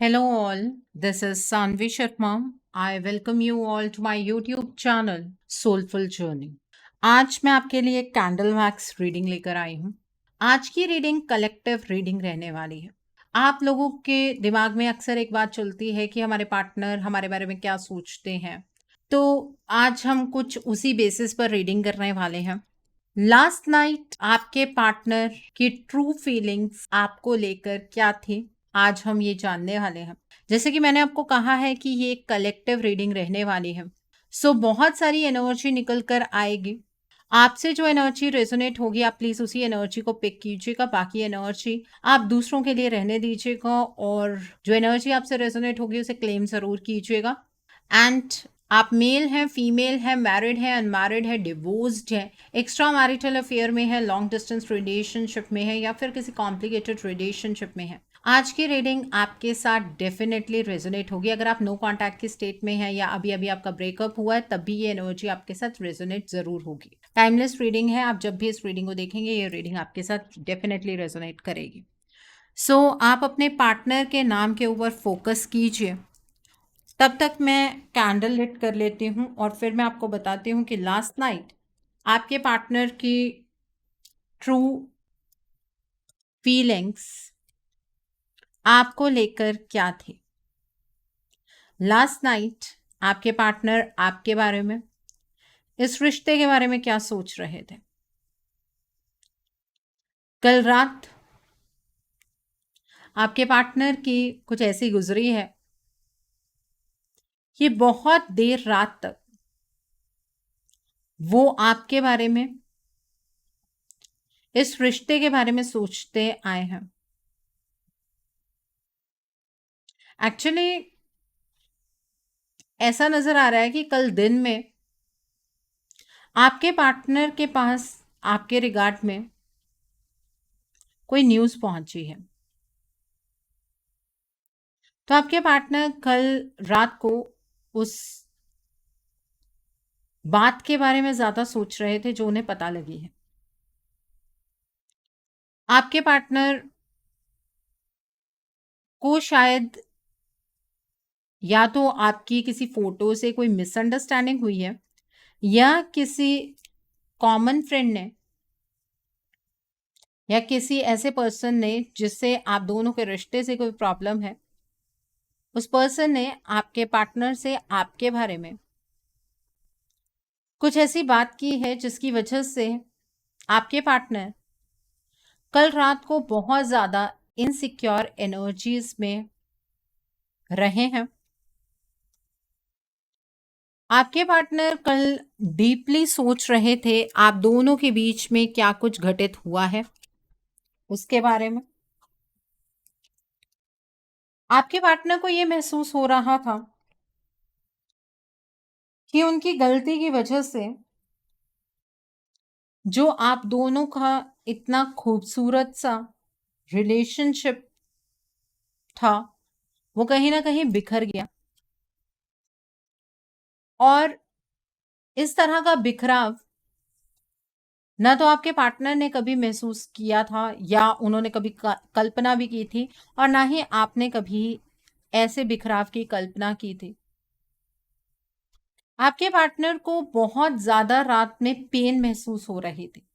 Hello all, this is Sanvi Sharma. I welcome you all to my YouTube channel Soulful Journey. आज मैं आपके लिए candle wax reading लेकर आई हूँ। आज की रीडिंग कलेक्टिव रीडिंग रहने वाली है। आप लोगों के दिमाग में अक्सर एक बात चलती है कि हमारे पार्टनर हमारे बारे में क्या सोचते हैं। तो आज हम कुछ उसी बेसिस पर रीडिंग करने वाले हैं। लास्ट नाइट आपके पार्टनर की ट्रू फीलिंग्स आपको लेकर क्या थी, आज हम ये जानने वाले हैं। जैसे कि मैंने आपको कहा है कि ये एक कलेक्टिव रीडिंग रहने वाली है। सो बहुत सारी एनर्जी निकल कर आएगी। आपसे जो एनर्जी रेजोनेट होगी आप प्लीज उसी एनर्जी को पिक कीजिएगा, बाकी एनर्जी आप दूसरों के लिए रहने दीजिएगा और जो एनर्जी आपसे रेजोनेट होगी उसे क्लेम जरूर कीजिएगा। एंड आप मेल हैं, फीमेल हैं, मैरिड हैं, अनमैरिड है, डिवोर्स्ड है, एक्स्ट्रा मैरिटल अफेयर में है, लॉन्ग डिस्टेंस रिलेशनशिप में है या फिर किसी कॉम्प्लिकेटेड रिलेशनशिप में है, आज की रीडिंग आपके साथ डेफिनेटली रेजोनेट होगी। अगर आप नो कॉन्टैक्ट की स्टेट में हैं या अभी अभी आपका ब्रेकअप हुआ है तब भी ये एनर्जी आपके साथ रेजोनेट जरूर होगी। टाइमलेस रीडिंग है, आप जब भी इस रीडिंग को देखेंगे ये रीडिंग आपके साथ डेफिनेटली रेजोनेट करेगी। सो आप अपने पार्टनर के नाम के ऊपर फोकस कीजिए। तब तक मैं कैंडल लिट कर लेती हूँ और फिर मैं आपको बताती हूँ कि लास्ट नाइट आपके पार्टनर की ट्रू फीलिंग्स आपको लेकर क्या थी। लास्ट नाइट आपके पार्टनर आपके बारे में, इस रिश्ते के बारे में क्या सोच रहे थे। कल रात आपके पार्टनर की कुछ ऐसी गुजरी है कि बहुत देर रात तक वो आपके बारे में, इस रिश्ते के बारे में सोचते आए हैं। एक्चुअली ऐसा नजर आ रहा है कि कल दिन में आपके पार्टनर के पास आपके रिगार्ड में कोई न्यूज़ पहुंची है। तो आपके पार्टनर कल रात को उस बात के बारे में ज़्यादा सोच रहे थे जो उन्हें पता लगी है। आपके पार्टनर को शायद या तो आपकी किसी फ़ोटो से कोई मिसअंडरस्टैंडिंग हुई है या किसी कॉमन फ्रेंड ने या किसी ऐसे पर्सन ने जिससे आप दोनों के रिश्ते से कोई प्रॉब्लम है, उस पर्सन ने आपके पार्टनर से आपके बारे में कुछ ऐसी बात की है जिसकी वजह से आपके पार्टनर कल रात को बहुत ज़्यादा इनसिक्योर एनर्जीज में रहे हैं। आपके पार्टनर कल डीपली सोच रहे थे आप दोनों के बीच में क्या कुछ घटित हुआ है उसके बारे में। आपके पार्टनर को यह महसूस हो रहा था कि उनकी गलती की वजह से जो आप दोनों का इतना खूबसूरत सा रिलेशनशिप था वो कहीं ना कहीं बिखर गया। और इस तरह का बिखराव ना तो आपके पार्टनर ने कभी महसूस किया था या उन्होंने कभी कल्पना भी की थी और ना ही आपने कभी ऐसे बिखराव की कल्पना की थी। आपके पार्टनर को बहुत ज्यादा रात में पेन महसूस हो रही थी।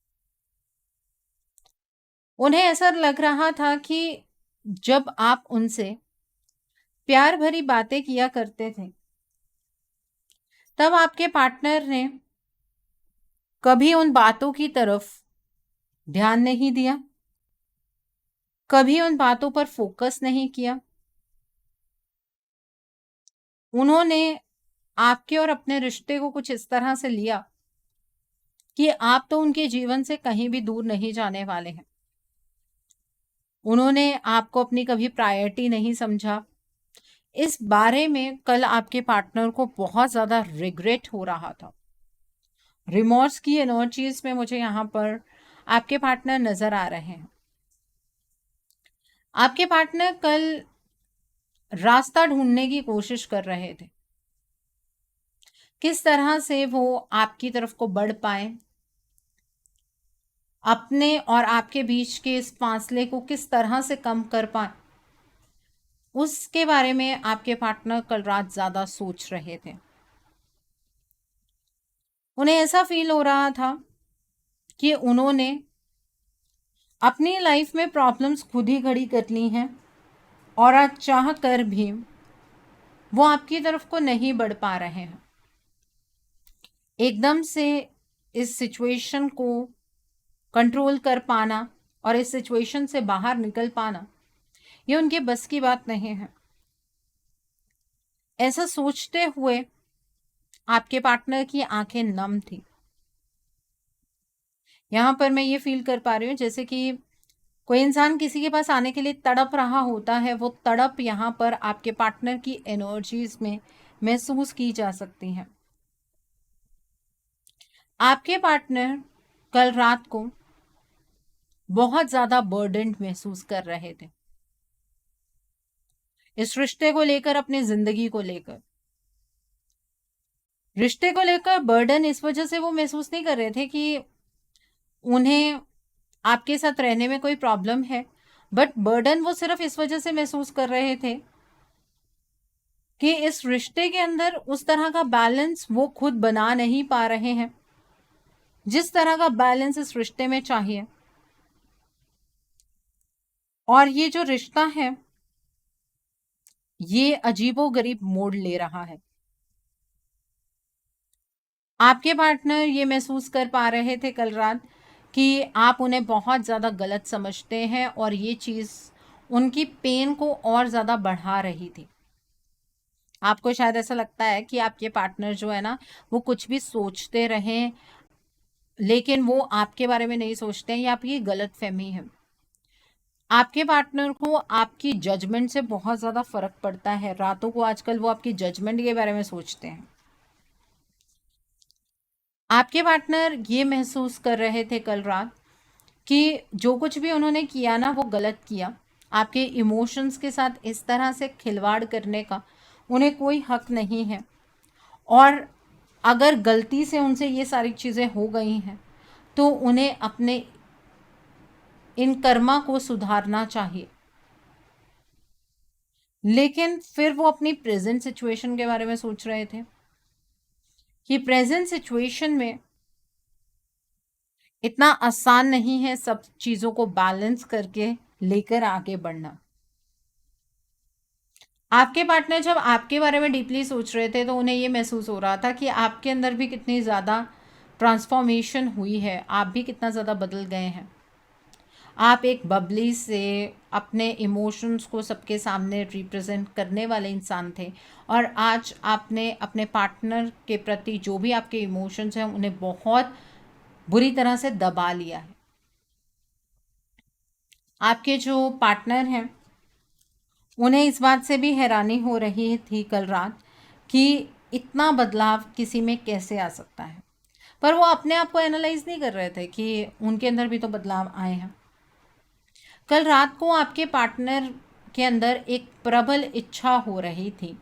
उन्हें ऐसा लग रहा था कि जब आप उनसे प्यार भरी बातें किया करते थे तब आपके पार्टनर ने कभी उन बातों की तरफ ध्यान नहीं दिया, कभी उन बातों पर फोकस नहीं किया। उन्होंने आपके और अपने रिश्ते को कुछ इस तरह से लिया कि आप तो उनके जीवन से कहीं भी दूर नहीं जाने वाले हैं। उन्होंने आपको अपनी कभी प्रायोरिटी नहीं समझा। इस बारे में कल आपके पार्टनर को बहुत ज्यादा रिग्रेट हो रहा था। रिमोर्स की एनर्जीज में मुझे यहाँ पर आपके पार्टनर नजर आ रहे हैं। आपके पार्टनर कल रास्ता ढूंढने की कोशिश कर रहे थे किस तरह से वो आपकी तरफ को बढ़ पाए, अपने और आपके बीच के इस फासले को किस तरह से कम कर पाए। उसके बारे में आपके पार्टनर कल रात ज़्यादा सोच रहे थे। उन्हें ऐसा फील हो रहा था कि उन्होंने अपनी लाइफ में प्रॉब्लम्स खुद ही खड़ी कर ली हैं और आज चाह कर भी वो आपकी तरफ को नहीं बढ़ पा रहे हैं। एकदम से इस सिचुएशन को कंट्रोल कर पाना और इस सिचुएशन से बाहर निकल पाना, ये उनके बस की बात नहीं है। ऐसा सोचते हुए आपके पार्टनर की आंखें नम थी। यहां पर मैं ये फील कर पा रही हूँ जैसे कि कोई इंसान किसी के पास आने के लिए तड़प रहा होता है। वो तड़प यहाँ पर आपके पार्टनर की एनर्जीज में महसूस की जा सकती है। आपके पार्टनर कल रात को बहुत ज्यादा बर्डन महसूस कर रहे थे इस रिश्ते को लेकर, अपनी जिंदगी को लेकर। रिश्ते को लेकर बर्डन इस वजह से वो महसूस नहीं कर रहे थे कि उन्हें आपके साथ रहने में कोई प्रॉब्लम है, बट बर्डन वो सिर्फ इस वजह से महसूस कर रहे थे कि इस रिश्ते के अंदर उस तरह का बैलेंस वो खुद बना नहीं पा रहे हैं जिस तरह का बैलेंस इस रिश्ते में चाहिए। और ये जो रिश्ता है ये अजीबोगरीब मोड़ ले रहा है। आपके पार्टनर ये महसूस कर पा रहे थे कल रात कि आप उन्हें बहुत ज़्यादा गलत समझते हैं और ये चीज़ उनकी पेन को और ज़्यादा बढ़ा रही थी। आपको शायद ऐसा लगता है कि आपके पार्टनर जो है ना, वो कुछ भी सोचते रहें लेकिन वो आपके बारे में नहीं सोचते हैं, ये आपकी गलत फहमी है। आपके पार्टनर को आपकी जजमेंट से बहुत ज़्यादा फर्क पड़ता है। रातों को आजकल वो आपकी जजमेंट के बारे में सोचते हैं। आपके पार्टनर ये महसूस कर रहे थे कल रात कि जो कुछ भी उन्होंने किया ना वो गलत किया। आपके इमोशंस के साथ इस तरह से खिलवाड़ करने का उन्हें कोई हक नहीं है। और अगर गलती से उनसे ये सारी चीज़ें हो गई हैं तो उन्हें अपने इन कर्मा को सुधारना चाहिए। लेकिन फिर वो अपनी प्रेजेंट सिचुएशन के बारे में सोच रहे थे कि प्रेजेंट सिचुएशन में इतना आसान नहीं है सब चीज़ों को बैलेंस करके लेकर आगे बढ़ना। आपके पार्टनर जब आपके बारे में डीपली सोच रहे थे तो उन्हें ये महसूस हो रहा था कि आपके अंदर भी कितनी ज़्यादा ट्रांसफॉर्मेशन हुई है, आप भी कितना ज़्यादा बदल गए हैं। आप एक बबली से अपने इमोशंस को सबके सामने रिप्रेजेंट करने वाले इंसान थे और आज आपने अपने पार्टनर के प्रति जो भी आपके इमोशंस हैं उन्हें बहुत बुरी तरह से दबा लिया है। आपके जो पार्टनर हैं उन्हें इस बात से भी हैरानी हो रही थी कल रात कि इतना बदलाव किसी में कैसे आ सकता है, पर वो अपने आप को एनालाइज नहीं कर रहे थे कि उनके अंदर भी तो बदलाव आए हैं। कल रात को आपके पार्टनर के अंदर एक प्रबल इच्छा हो रही थी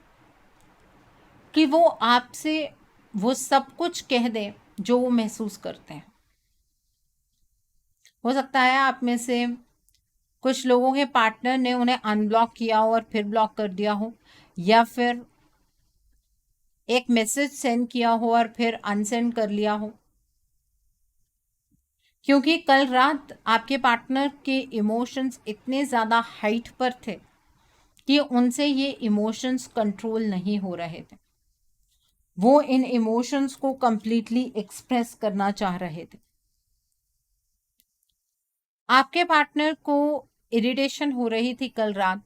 कि वो आपसे वो सब कुछ कह दें जो वो महसूस करते हैं। हो सकता है आप में से कुछ लोगों के पार्टनर ने उन्हें अनब्लॉक किया हो और फिर ब्लॉक कर दिया हो, या फिर एक मैसेज सेंड किया हो और फिर अनसेंड कर लिया हो, क्योंकि कल रात आपके पार्टनर के इमोशंस इतने ज़्यादा हाइट पर थे कि उनसे ये इमोशंस कंट्रोल नहीं हो रहे थे। वो इन इमोशंस को कंप्लीटली एक्सप्रेस करना चाह रहे थे। आपके पार्टनर को इरिटेशन हो रही थी कल रात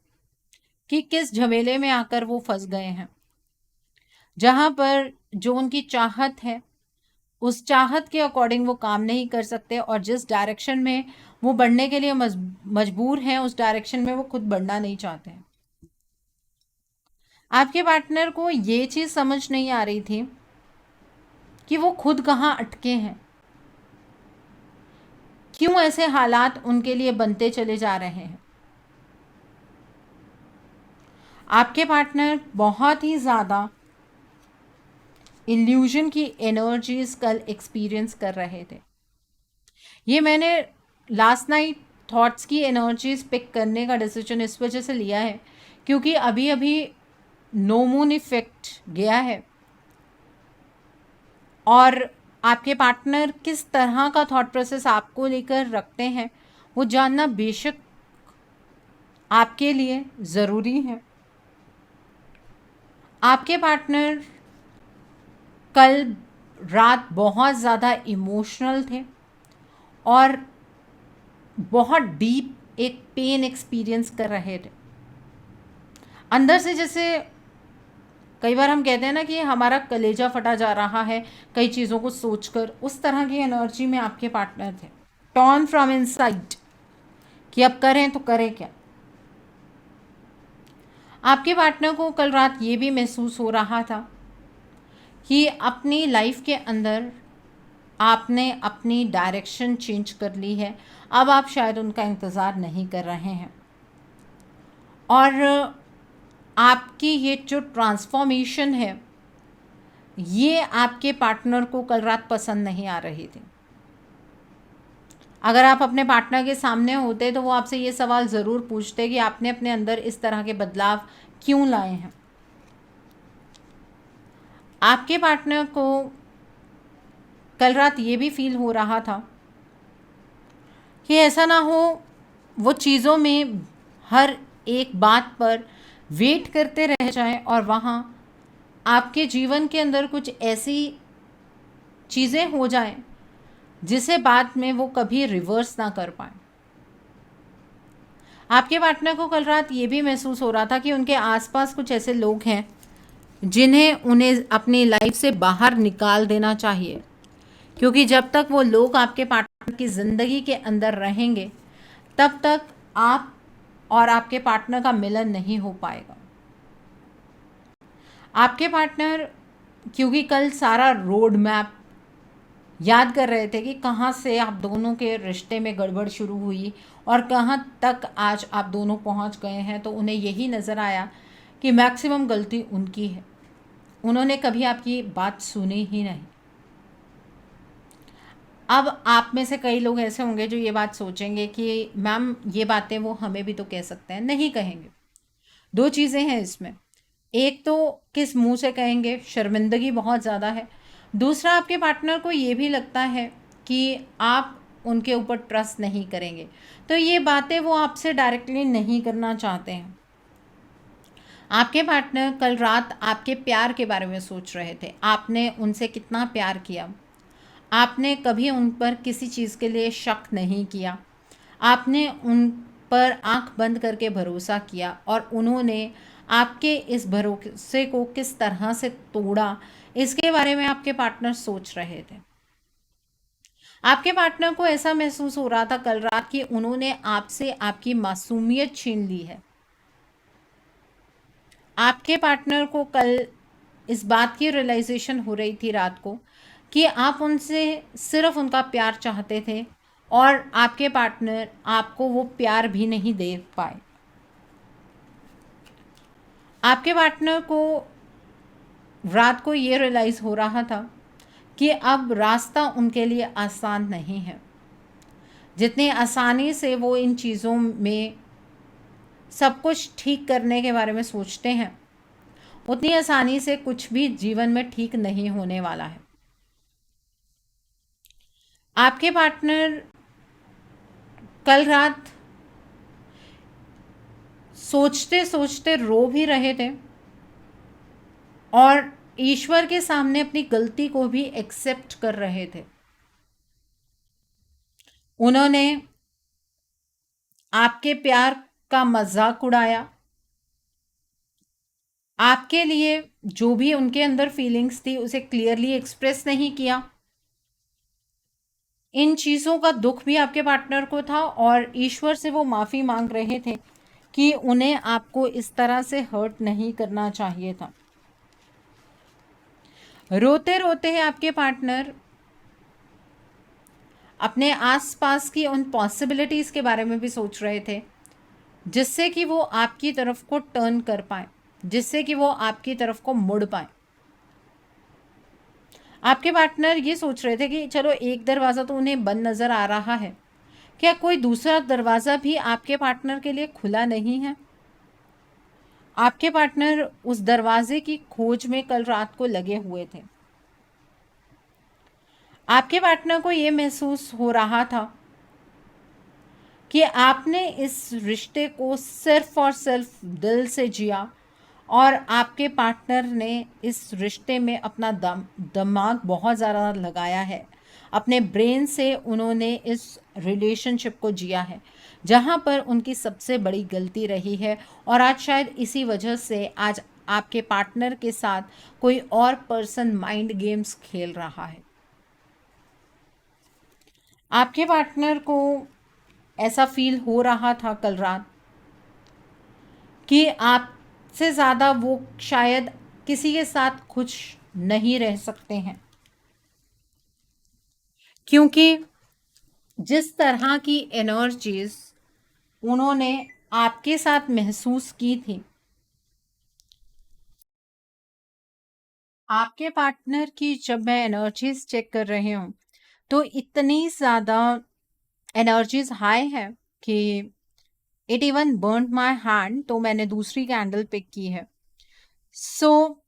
कि किस झमेले में आकर वो फंस गए हैं, जहां पर जो उनकी चाहत है उस चाहत के अकॉर्डिंग वो काम नहीं कर सकते और जिस डायरेक्शन में वो बढ़ने के लिए मजबूर हैं उस डायरेक्शन में वो खुद बढ़ना नहीं चाहते हैं। आपके पार्टनर को ये चीज़ समझ नहीं आ रही थी कि वो खुद कहाँ अटके हैं, क्यों ऐसे हालात उनके लिए बनते चले जा रहे हैं। आपके पार्टनर बहुत ही ज़्यादा इल्यूजन की एनर्जीज कल एक्सपीरियंस कर रहे थे। ये मैंने लास्ट नाइट थॉट्स की एनर्जीज पिक करने का डिसीजन इस वजह से लिया है क्योंकि अभी अभी नो मून इफेक्ट गया है और आपके पार्टनर किस तरह का थॉट प्रोसेस आपको लेकर रखते हैं वो जानना बेशक आपके लिए ज़रूरी है। आपके पार्टनर कल रात बहुत ज़्यादा इमोशनल थे और बहुत डीप एक पेन एक्सपीरियंस कर रहे थे अंदर से। जैसे कई बार हम कहते हैं ना कि हमारा कलेजा फटा जा रहा है कई चीज़ों को सोचकर, उस तरह की एनर्जी में आपके पार्टनर थे, टॉर्न फ्रॉम इनसाइड कि अब करें तो करें क्या। आपके पार्टनर को कल रात ये भी महसूस हो रहा था कि अपनी लाइफ के अंदर आपने अपनी डायरेक्शन चेंज कर ली है, अब आप शायद उनका इंतज़ार नहीं कर रहे हैं और आपकी ये जो ट्रांसफॉर्मेशन है ये आपके पार्टनर को कल रात पसंद नहीं आ रही थी। अगर आप अपने पार्टनर के सामने होते तो वो आपसे ये सवाल ज़रूर पूछते कि आपने अपने अंदर इस तरह के बदलाव क्यों लाए हैं। आपके पार्टनर को कल रात ये भी फील हो रहा था कि ऐसा ना हो वो चीज़ों में हर एक बात पर वेट करते रह जाएं और वहाँ आपके जीवन के अंदर कुछ ऐसी चीज़ें हो जाएं जिसे बाद में वो कभी रिवर्स ना कर पाए। आपके पार्टनर को कल रात ये भी महसूस हो रहा था कि उनके आसपास कुछ ऐसे लोग हैं जिन्हें उन्हें अपनी लाइफ से बाहर निकाल देना चाहिए, क्योंकि जब तक वो लोग आपके पार्टनर की ज़िंदगी के अंदर रहेंगे तब तक आप और आपके पार्टनर का मिलन नहीं हो पाएगा। आपके पार्टनर क्योंकि कल सारा रोड मैप याद कर रहे थे कि कहाँ से आप दोनों के रिश्ते में गड़बड़ शुरू हुई और कहाँ तक आज आप दोनों पहुँच गए हैं, तो उन्हें यही नज़र आया कि मैक्सिमम गलती उनकी है, उन्होंने कभी आपकी बात सुनी ही नहीं। अब आप में से कई लोग ऐसे होंगे जो ये बात सोचेंगे कि मैम ये बातें वो हमें भी तो कह सकते हैं। नहीं कहेंगे। दो चीज़ें हैं इसमें, एक तो किस मुंह से कहेंगे, शर्मिंदगी बहुत ज़्यादा है। दूसरा आपके पार्टनर को ये भी लगता है कि आप उनके ऊपर ट्रस्ट नहीं करेंगे, तो ये बातें वो आपसे डायरेक्टली नहीं करना चाहते हैं। आपके पार्टनर कल रात आपके प्यार के बारे में सोच रहे थे, आपने उनसे कितना प्यार किया, आपने कभी उन पर किसी चीज़ के लिए शक नहीं किया, आपने उन पर आंख बंद करके भरोसा किया और उन्होंने आपके इस भरोसे को किस तरह से तोड़ा, इसके बारे में आपके पार्टनर सोच रहे थे। आपके पार्टनर को ऐसा महसूस हो रहा था कल रात कि उन्होंने आपसे आपकी मासूमियत छीन ली है। आपके पार्टनर को कल इस बात की रियलाइजेशन हो रही थी रात को कि आप उनसे सिर्फ उनका प्यार चाहते थे और आपके पार्टनर आपको वो प्यार भी नहीं दे पाए। आपके पार्टनर को रात को ये रियलाइज़ हो रहा था कि अब रास्ता उनके लिए आसान नहीं है। जितनी आसानी से वो इन चीज़ों में सब कुछ ठीक करने के बारे में सोचते हैं, उतनी आसानी से कुछ भी जीवन में ठीक नहीं होने वाला है। आपके पार्टनर कल रात सोचते सोचते रो भी रहे थे और ईश्वर के सामने अपनी गलती को भी एक्सेप्ट कर रहे थे। उन्होंने आपके प्यार का मजाक उड़ाया, आपके लिए जो भी उनके अंदर फीलिंग्स थी उसे क्लियरली एक्सप्रेस नहीं किया। इन चीज़ों का दुख भी आपके पार्टनर को था और ईश्वर से वो माफ़ी मांग रहे थे कि उन्हें आपको इस तरह से हर्ट नहीं करना चाहिए था। रोते रोते आपके पार्टनर अपने आसपास की उन पॉसिबिलिटीज़ के बारे में भी सोच रहे थे जिससे कि वो आपकी तरफ को टर्न कर पाए, जिससे कि वो आपकी तरफ को मुड़ पाए। आपके पार्टनर ये सोच रहे थे कि चलो एक दरवाज़ा तो उन्हें बंद नज़र आ रहा है, क्या कोई दूसरा दरवाज़ा भी आपके पार्टनर के लिए खुला नहीं है? आपके पार्टनर उस दरवाजे की खोज में कल रात को लगे हुए थे। आपके पार्टनर को ये महसूस हो रहा था कि आपने इस रिश्ते को सिर्फ और सिर्फ दिल से जिया और आपके पार्टनर ने इस रिश्ते में अपना दिमाग बहुत ज़्यादा लगाया है। अपने ब्रेन से उन्होंने इस रिलेशनशिप को जिया है, जहाँ पर उनकी सबसे बड़ी गलती रही है। और आज शायद इसी वजह से आज आपके पार्टनर के साथ कोई और पर्सन माइंड गेम्स खेल रहा है। आपके पार्टनर को ऐसा फील हो रहा था कल रात कि आपसे ज़्यादा वो शायद किसी के साथ खुश नहीं रह सकते हैं, क्योंकि जिस तरह की एनर्जीज उन्होंने आपके साथ महसूस की थी, आपके पार्टनर की जब मैं एनर्जीज चेक कर रही हूँ तो इतनी ज़्यादा एनर्जीज हाई है कि it even burn my hand. तो मैंने दूसरी कैंडल पिक की है। सो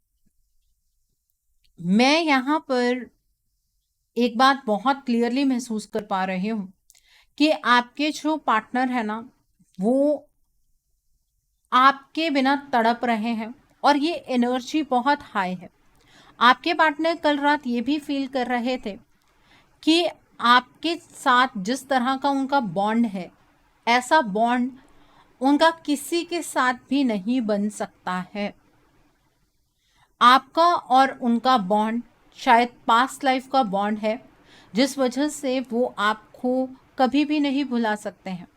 मैं यहाँ पर एक बात बहुत क्लियरली महसूस कर पा रही हूँ कि आपके जो पार्टनर है ना, वो आपके बिना तड़प रहे हैं और ये एनर्जी बहुत हाई है। आपके पार्टनर कल रात ये भी फील कर रहे थे कि आपके साथ जिस तरह का उनका बॉन्ड है, ऐसा बॉन्ड उनका किसी के साथ भी नहीं बन सकता है। आपका और उनका बॉन्ड शायद पास्ट लाइफ का बॉन्ड है, जिस वजह से वो आपको कभी भी नहीं भुला सकते हैं।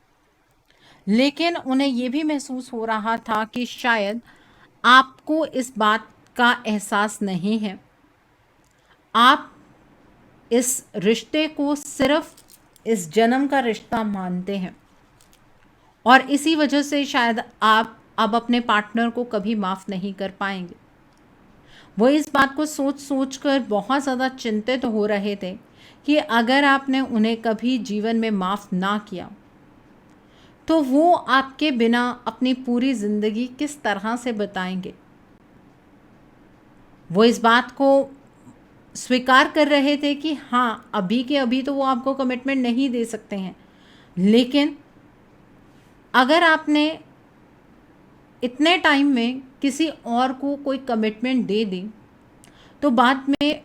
लेकिन उन्हें ये भी महसूस हो रहा था कि शायद आपको इस बात का एहसास नहीं है। आप इस रिश्ते को सिर्फ इस जन्म का रिश्ता मानते हैं और इसी वजह से शायद आप अब अपने पार्टनर को कभी माफ़ नहीं कर पाएंगे। वो इस बात को सोच सोच कर बहुत ज़्यादा चिंतित हो रहे थे कि अगर आपने उन्हें कभी जीवन में माफ़ ना किया तो वो आपके बिना अपनी पूरी ज़िंदगी किस तरह से बिताएंगे। वो इस बात को स्वीकार कर रहे थे कि हाँ, अभी के अभी तो वो आपको कमिटमेंट नहीं दे सकते हैं, लेकिन अगर आपने इतने टाइम में किसी और को कोई कमिटमेंट दे दी तो बाद में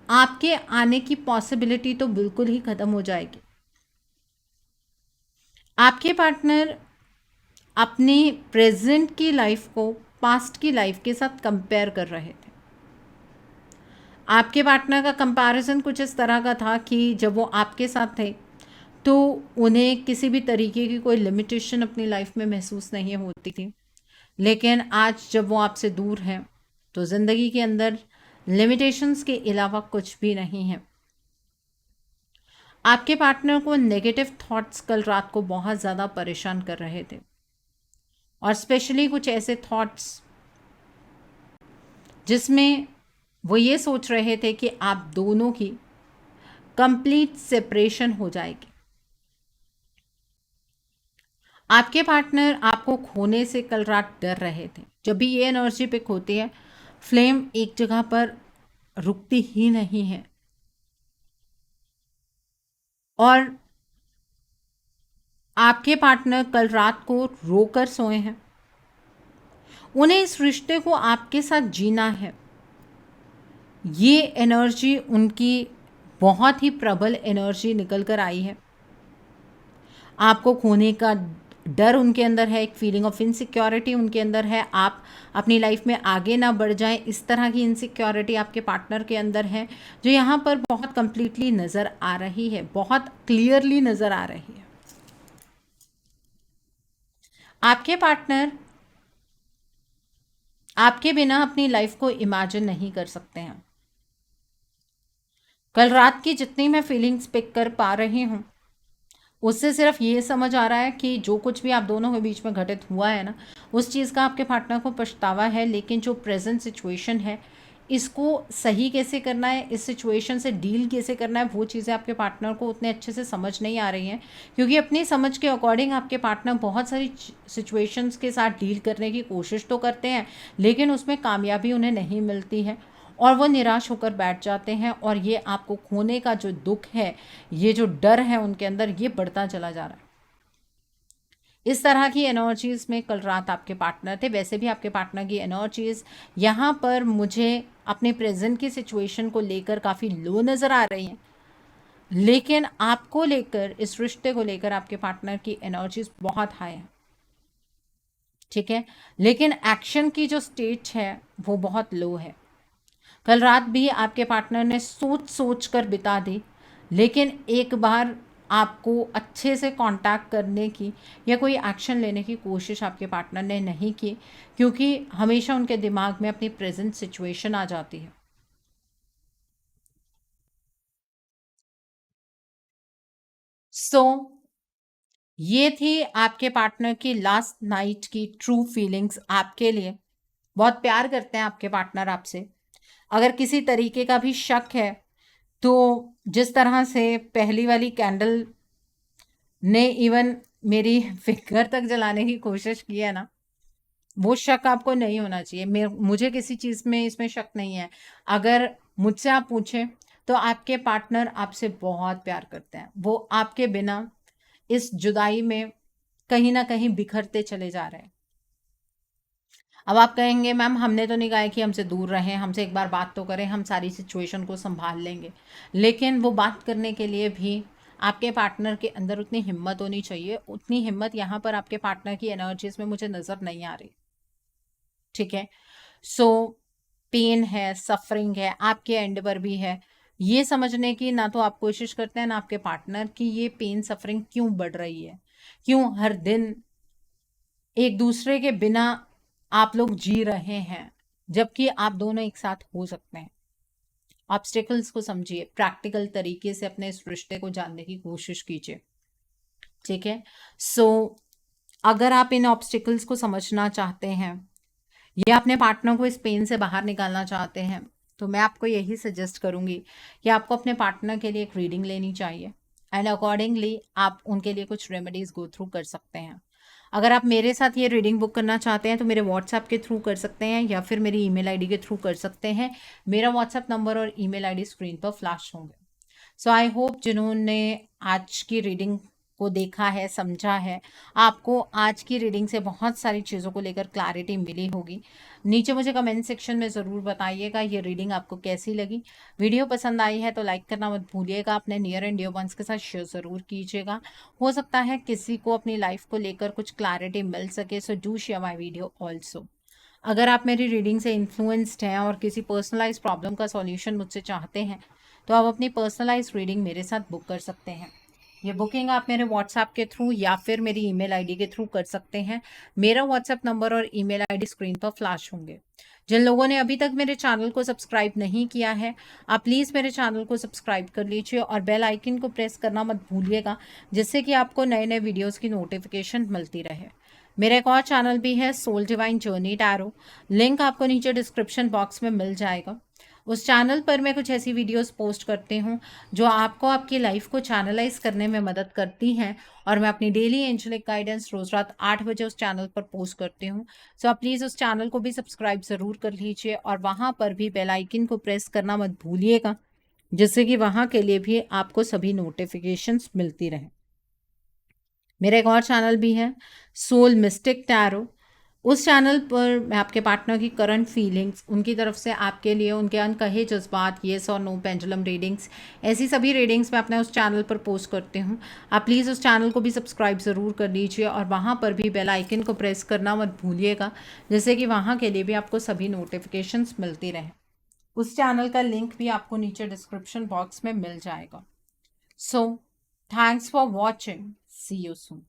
आपके आने की पॉसिबिलिटी तो बिल्कुल ही ख़त्म हो जाएगी। आपके पार्टनर अपनी प्रेजेंट की लाइफ को पास्ट की लाइफ के साथ कंपेयर कर रहे थे। आपके पार्टनर का कंपैरिजन कुछ इस तरह का था कि जब वो आपके साथ थे तो उन्हें किसी भी तरीके की कोई लिमिटेशन अपनी लाइफ में महसूस नहीं होती थी, लेकिन आज जब वो आपसे दूर हैं तो ज़िंदगी के अंदर लिमिटेशंस के अलावा कुछ भी नहीं है। आपके पार्टनर को नेगेटिव थॉट्स कल रात को बहुत ज़्यादा परेशान कर रहे थे और स्पेशली कुछ ऐसे थॉट्स जिसमें वो ये सोच रहे थे कि आप दोनों की कंप्लीट सेपरेशन हो जाएगी। आपके पार्टनर आपको खोने से कल रात डर रहे थे। जब भी ये एनर्जी पिक होती है, फ्लेम एक जगह पर रुकती ही नहीं है और आपके पार्टनर कल रात को रोकर सोए हैं। उन्हें इस रिश्ते को आपके साथ जीना है। ये एनर्जी उनकी बहुत ही प्रबल एनर्जी निकल कर आई है। आपको खोने का डर उनके अंदर है, एक फीलिंग ऑफ इनसिक्योरिटी उनके अंदर है। आप अपनी लाइफ में आगे ना बढ़ जाएं, इस तरह की इनसिक्योरिटी आपके पार्टनर के अंदर है, जो यहाँ पर बहुत कंप्लीटली नज़र आ रही है, बहुत क्लियरली नज़र आ रही है। आपके पार्टनर आपके बिना अपनी लाइफ को इमेजिन नहीं कर सकते हैं। कल रात की जितनी मैं फीलिंग्स पिक कर पा रही हूँ, उससे सिर्फ ये समझ आ रहा है कि जो कुछ भी आप दोनों के बीच में घटित हुआ है ना, उस चीज़ का आपके पार्टनर को पछतावा है, लेकिन जो प्रेजेंट सिचुएशन है इसको सही कैसे करना है, इस सिचुएशन से डील कैसे करना है, वो चीज़ें आपके पार्टनर को उतने अच्छे से समझ नहीं आ रही हैं, क्योंकि अपनी समझ के अकॉर्डिंग आपके पार्टनर बहुत सारी सिचुएशंस के साथ डील करने की कोशिश तो करते हैं, लेकिन उसमें कामयाबी उन्हें नहीं मिलती है और वो निराश होकर बैठ जाते हैं, और ये आपको खोने का जो दुख है, ये जो डर है उनके अंदर, ये बढ़ता चला जा रहा है। इस तरह की एनर्जीज में कल रात आपके पार्टनर थे। वैसे भी आपके पार्टनर की एनर्जीज यहाँ पर मुझे अपने प्रेजेंट की सिचुएशन को लेकर काफ़ी लो नज़र आ रही हैं, लेकिन आपको लेकर, इस रिश्ते को लेकर आपके पार्टनर की एनर्जीज बहुत हाई है, ठीक है, लेकिन एक्शन की जो स्टेज है वो बहुत लो है। कल रात भी आपके पार्टनर ने सोच सोच कर बिता दी, लेकिन एक बार आपको अच्छे से कांटेक्ट करने की या कोई एक्शन लेने की कोशिश आपके पार्टनर ने नहीं की, क्योंकि हमेशा उनके दिमाग में अपनी प्रेजेंट सिचुएशन आ जाती है। सो ये थी आपके पार्टनर की लास्ट नाइट की ट्रू फीलिंग्स आपके लिए। बहुत प्यार करते हैं आपके पार्टनर आपसे। अगर किसी तरीके का भी शक है, तो जिस तरह से पहली वाली कैंडल ने इवन मेरी फिगर तक जलाने की कोशिश की है ना, वो शक आपको नहीं होना चाहिए। मुझे किसी चीज़ में इसमें शक नहीं है। अगर मुझसे आप पूछें, तो आपके पार्टनर आपसे बहुत प्यार करते हैं। वो आपके बिना इस जुदाई में कहीं ना कहीं बिखरते चले जा रहे हैं। अब आप कहेंगे मैम हमने तो नहीं कहा है कि हमसे दूर रहें, हमसे एक बार बात तो करें, हम सारी सिचुएशन को संभाल लेंगे। लेकिन वो बात करने के लिए भी आपके पार्टनर के अंदर उतनी हिम्मत होनी चाहिए। उतनी हिम्मत यहाँ पर आपके पार्टनर की एनर्जीज में मुझे नज़र नहीं आ रही, ठीक है। सो पेन है, सफरिंग है, आपके एंड पर भी है। ये समझने की ना तो आप कोशिश करते हैं ना आपके पार्टनर की ये पेन सफरिंग क्यों बढ़ रही है, क्यों हर दिन एक दूसरे के बिना आप लोग जी रहे हैं, जबकि आप दोनों एक साथ हो सकते हैं। ऑब्स्टेकल्स को समझिए, प्रैक्टिकल तरीके से अपने इस रिश्ते को जानने की कोशिश कीजिए, ठीक है। सो अगर आप इन ऑब्स्टेकल्स को समझना चाहते हैं या अपने पार्टनर को इस पेन से बाहर निकालना चाहते हैं, तो मैं आपको यही सजेस्ट करूंगी कि आपको अपने पार्टनर के लिए एक रीडिंग लेनी चाहिए, एंड अकॉर्डिंगली आप उनके लिए कुछ रेमेडीज गो थ्रू कर सकते हैं। अगर आप मेरे साथ ये रीडिंग बुक करना चाहते हैं, तो मेरे व्हाट्सएप के थ्रू कर सकते हैं या फिर मेरी ईमेल आईडी के थ्रू कर सकते हैं। मेरा व्हाट्सएप नंबर और ईमेल आईडी स्क्रीन पर फ्लैश होंगे। सो आई होप जिन्होंने आज की रीडिंग को देखा है, समझा है, आपको आज की रीडिंग से बहुत सारी चीज़ों को लेकर क्लैरिटी मिली होगी। नीचे मुझे कमेंट सेक्शन में ज़रूर बताइएगा ये रीडिंग आपको कैसी लगी। वीडियो पसंद आई है तो लाइक करना मत भूलिएगा, अपने नियर एंड डियर वंस के साथ शेयर ज़रूर कीजिएगा। हो सकता है किसी को अपनी लाइफ को लेकर कुछ क्लैरिटी मिल सके, so do share my video also. अगर आप मेरी रीडिंग से इन्फ्लुएंस्ड हैं और किसी पर्सनलाइज प्रॉब्लम का सॉल्यूशन मुझसे चाहते हैं, तो आप अपनी पर्सनलाइज रीडिंग मेरे साथ बुक कर सकते हैं। ये बुकिंग आप मेरे व्हाट्सएप के थ्रू या फिर मेरी ईमेल आईडी के थ्रू कर सकते हैं। मेरा व्हाट्सएप नंबर और ईमेल आईडी स्क्रीन पर फ्लैश होंगे। जिन लोगों ने अभी तक मेरे चैनल को सब्सक्राइब नहीं किया है, आप प्लीज़ मेरे चैनल को सब्सक्राइब कर लीजिए और बेल आइकन को प्रेस करना मत भूलिएगा, जिससे कि आपको नए नए वीडियोज़ की नोटिफिकेशन मिलती रहे। मेरा एक और चैनल भी है, soul divine journey tarot. Link आपको नीचे डिस्क्रिप्शन बॉक्स में मिल जाएगा। उस चैनल पर मैं कुछ ऐसी वीडियोस पोस्ट करती हूँ जो आपको आपकी लाइफ को चैनलाइज करने में मदद करती हैं, और मैं अपनी डेली एंजलिक गाइडेंस रोज रात 8 बजे उस चैनल पर पोस्ट करती हूँ। सो आप प्लीज़ उस चैनल को भी सब्सक्राइब ज़रूर कर लीजिए और वहाँ पर भी बेल आइकन को प्रेस करना मत भूलिएगा, जिससे कि वहाँ के लिए भी आपको सभी नोटिफिकेशंस मिलती रहें। मेरा एक और चैनल भी है, सोल मिस्टिक टैरो। उस चैनल पर मैं आपके पार्टनर की करंट फीलिंग्स, उनकी तरफ से आपके लिए उनके अनकहे जज्बात, येस और नो, पेंडुलम रीडिंग्स, ऐसी सभी रीडिंग्स मैं अपने उस चैनल पर पोस्ट करती हूँ। आप प्लीज़ उस चैनल को भी सब्सक्राइब ज़रूर कर लीजिए और वहाँ पर भी बेल आइकन को प्रेस करना मत भूलिएगा, जिससे कि वहाँ के लिए भी आपको सभी नोटिफिकेशंस मिलती रहें। उस चैनल का लिंक भी आपको नीचे डिस्क्रिप्शन बॉक्स में मिल जाएगा। So thanks for watching, see you soon.